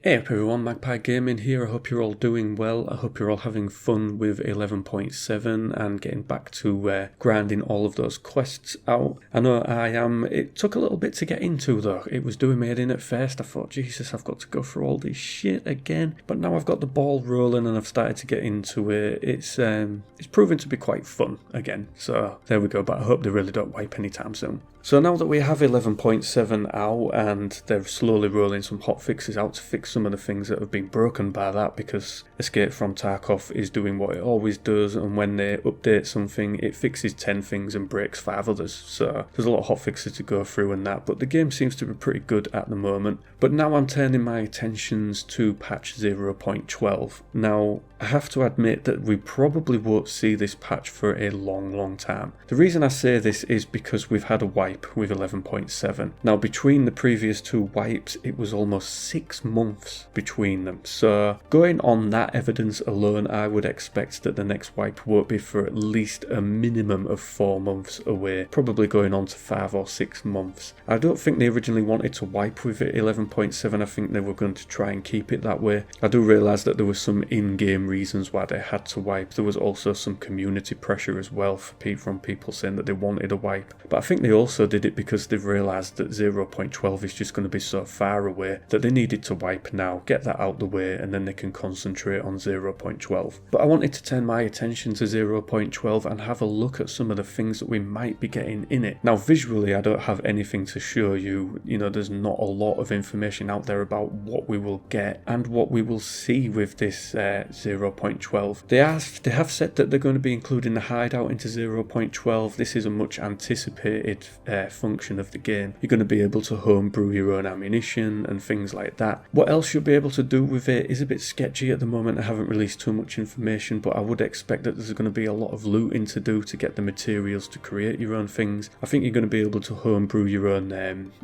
Hey up everyone, Magpie Gaming here. I hope you're all doing well. I hope you're all having fun with 11.7 and getting back to grinding all of those quests out. I know I am. It took a little bit to get into though. It was doing me head in at first. I thought, Jesus, I've got to go through all this shit again. But now I've got the ball rolling and I've started to get into it. It's proven to be quite fun again. So there we go, but I hope they really don't wipe anytime soon. So now that we have 11.7 out and they're slowly rolling some hotfixes out to fix some of the things that have been broken by that, because Escape from Tarkov is doing what it always does, and when they update something it fixes 10 things and breaks 5 others. So there's a lot of hotfixes to go through and that, but the game seems to be pretty good at the moment. But now I'm turning my attentions to patch 0.12. Now I have to admit that we probably won't see this patch for a long time. The reason I say this is because we've had a wipe with 11.7. Now between the previous 2 wipes it was almost 6 months between them, so going on that evidence alone I would expect that the next wipe won't be for at least a minimum of 4 months away, probably going on to 5 or 6 months. I don't think they originally wanted to wipe with it 11.7, I think they were going to try and keep it that way. I do realise that there was some in-game reasons why they had to wipe. There was also some community pressure as well from people saying that they wanted a wipe, but I think they also did it because they've realised that 0.12 is just going to be so far away that they needed to wipe now, get that out the way, and then they can concentrate on 0.12. But I wanted to turn my attention to 0.12 and have a look at some of the things that we might be getting in it. Now visually I don't have anything to show you, there's not a lot of information out there about what we will get and what we will see with this 0.12. They have said that they're going to be including the hideout into 0.12. This is a much anticipated function of the game. You're going to be able to homebrew your own ammunition and things like that. What else you'll be able to do with it is a bit sketchy at the moment. I haven't released too much information, but I would expect that there's going to be a lot of looting to do to get the materials to create your own things. I think you're going to be able to homebrew your own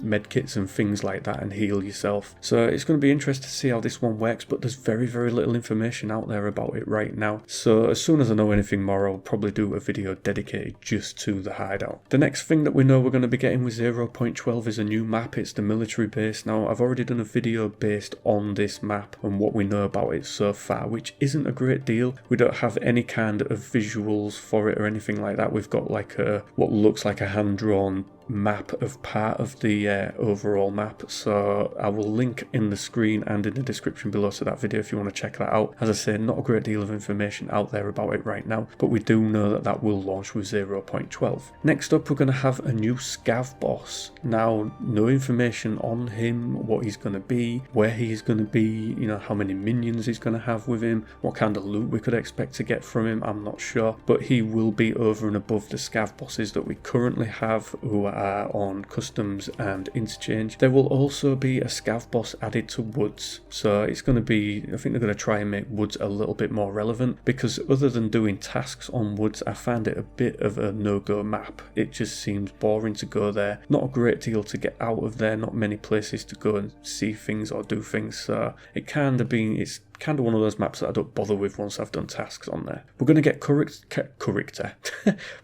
medkits and things like that and heal yourself. So it's going to be interesting to see how this one works, but there's very little information out there about it right now. So as soon as I know anything more I'll probably do a video dedicated just to the hideout. The next thing that we know we're going to be getting with 0.12 is a new map. It's the military base. Now I've already done a video based on this map and what we know about it so far, which isn't a great deal. We don't have any kind of visuals for it or anything like that. We've got like what looks like a hand-drawn map of part of the overall map, so I will link in the screen and in the description below to that video if you want to check that out. As I say, not a great deal of information out there about it right now, but we do know that that will launch with 0.12. Next up we're going to have a new scav boss. Now no information on him, what he's going to be, where he's going to be, how many minions he's going to have with him, what kind of loot we could expect to get from him, I'm not sure, but he will be over and above the scav bosses that we currently have who are on customs and interchange. There will also be a scav boss added to woods, so it's going to be, I think they're going to try and make woods a little bit more relevant, because other than doing tasks on woods I find it a bit of a no-go map. It just seems boring to go there, not a great deal to get out of there, not many places to go and see things or do things, so it's kind of one of those maps that I don't bother with once I've done tasks on there. We're going to get we're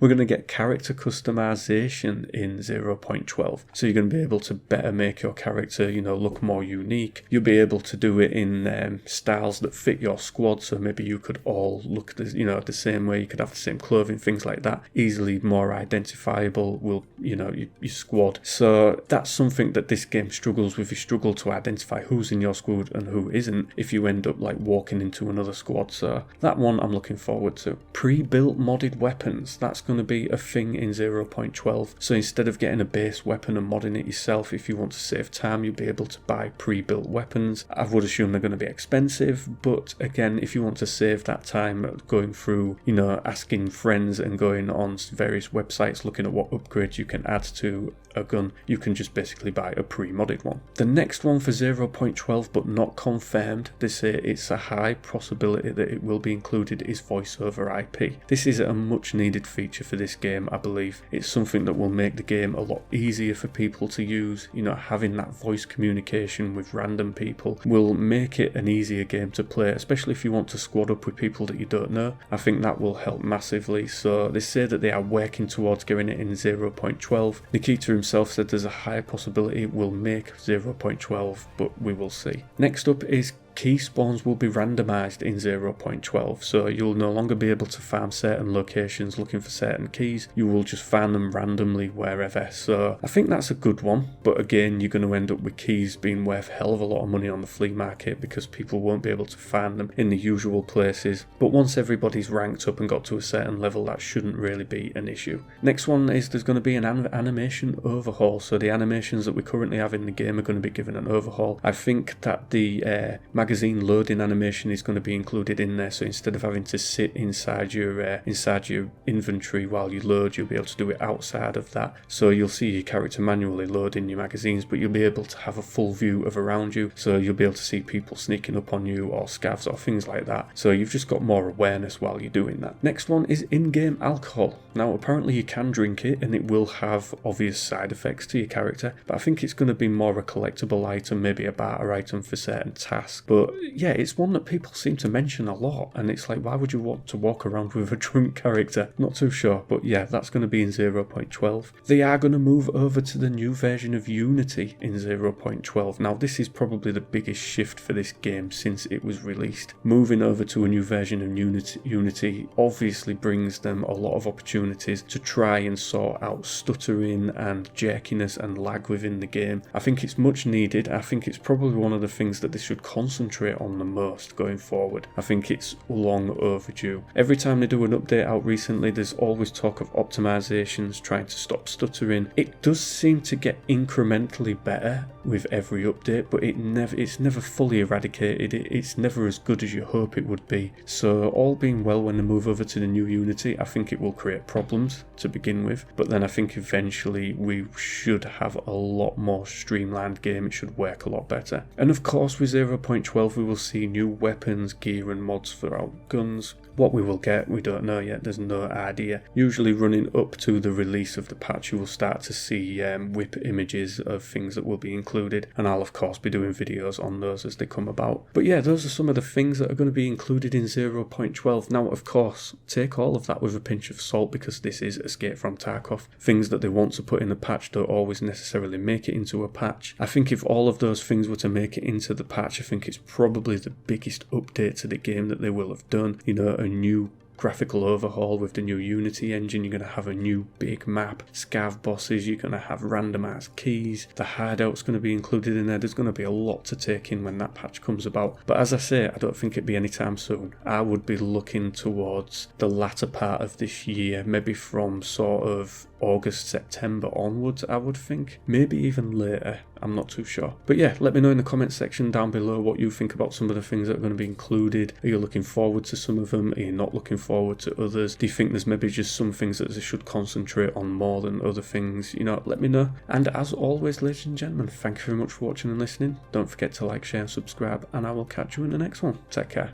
going to get character customization in 0.12, so you're going to be able to better make your character look more unique. You'll be able to do it in styles that fit your squad, so maybe you could all look the same way, you could have the same clothing, things like that, easily more identifiable will your squad. So that's something that this game struggles with. You struggle to identify who's in your squad and who isn't if you end up like walking into another squad, so that one I'm looking forward to. Pre-built modded weapons, that's going to be a thing in 0.12, so instead of getting a base weapon and modding it yourself, if you want to save time you'll be able to buy pre-built weapons. I would assume they're going to be expensive, but again, if you want to save that time going through asking friends and going on various websites looking at what upgrades you can add to a gun, you can just basically buy a pre-modded one. The next one for 0.12 but not confirmed, they say it's a high possibility that it will be included, is voice over IP. This is a much needed feature for this game, I believe. It's something that will make the game a lot easier for people to use. Having that voice communication with random people will make it an easier game to play, especially if you want to squad up with people that you don't know. I think that will help massively, so they say that they are working towards getting it in 0.12. Nikita himself said there's a high possibility it will make 0.12, but we will see. Next up is key spawns will be randomized in 0.12, so you'll no longer be able to farm certain locations looking for certain keys. You will just find them randomly wherever. So I think that's a good one, but again, you're going to end up with keys being worth a hell of a lot of money on the flea market because people won't be able to find them in the usual places. But once everybody's ranked up and got to a certain level, that shouldn't really be an issue. Next one is there's going to be an animation overhaul. So the animations that we currently have in the game are going to be given an overhaul. I think that the magazine loading animation is going to be included in there, so instead of having to sit inside your inventory while you load, you'll be able to do it outside of that. So you'll see your character manually loading your magazines, but you'll be able to have a full view of around you, so you'll be able to see people sneaking up on you or scavs or things like that. So you've just got more awareness while you're doing that. Next one is in-game alcohol. Now apparently you can drink it and it will have obvious side effects to your character, but I think it's going to be more a collectible item, maybe a barter item for certain tasks. But yeah, it's one that people seem to mention a lot, and it's like, why would you want to walk around with a drunk character? Not too sure, but yeah, that's going to be in 0.12. They are going to move over to the new version of Unity in 0.12. Now this is probably the biggest shift for this game since it was released. Moving over to a new version of Unity obviously brings them a lot of opportunities to try and sort out stuttering and jerkiness and lag within the game. I think it's much needed. I think it's probably one of the things that they should concentrate on the most going forward. I think it's long overdue. Every time they do an update out recently, there's always talk of optimizations trying to stop stuttering. It does seem to get incrementally better with every update, but it's never fully eradicated. It's never as good as you hope it would be. So all being well, when they move over to the new Unity, I think it will create problems to begin with, but then I think eventually we should have a lot more streamlined game. It should work a lot better. And of course with 0.12 we will see new weapons, gear and mods for our guns. What we will get, we don't know yet, there's no idea. Usually running up to the release of the patch, you will start to see whip images of things that will be included, and I'll of course be doing videos on those as they come about. But yeah, those are some of the things that are going to be included in 0.12. Now of course, take all of that with a pinch of salt, because this is Escape from Tarkov. Things that they want to put in a patch don't always necessarily make it into a patch. I think if all of those things were to make it into the patch, I think it's probably the biggest update to the game that they will have done. You know, a new graphical overhaul with the new Unity engine. You're going to have a new big map, scav bosses, you're going to have randomized keys, the hideout's going to be included in there. There's going to be a lot to take in when that patch comes about. But as I say, I don't think it'd be anytime soon. I would be looking towards the latter part of this year, maybe from sort of August, September onwards, I would think. Maybe even later, I'm not too sure. But yeah, let me know in the comment section down below what you think about some of the things that are going to be included. Are you looking forward to some of them? Are you not looking forward to others? Do you think there's maybe just some things that they should concentrate on more than other things? You know, let me know. And as always, ladies and gentlemen, thank you very much for watching and listening. Don't forget to like, share and subscribe, and I will catch you in the next one. Take care.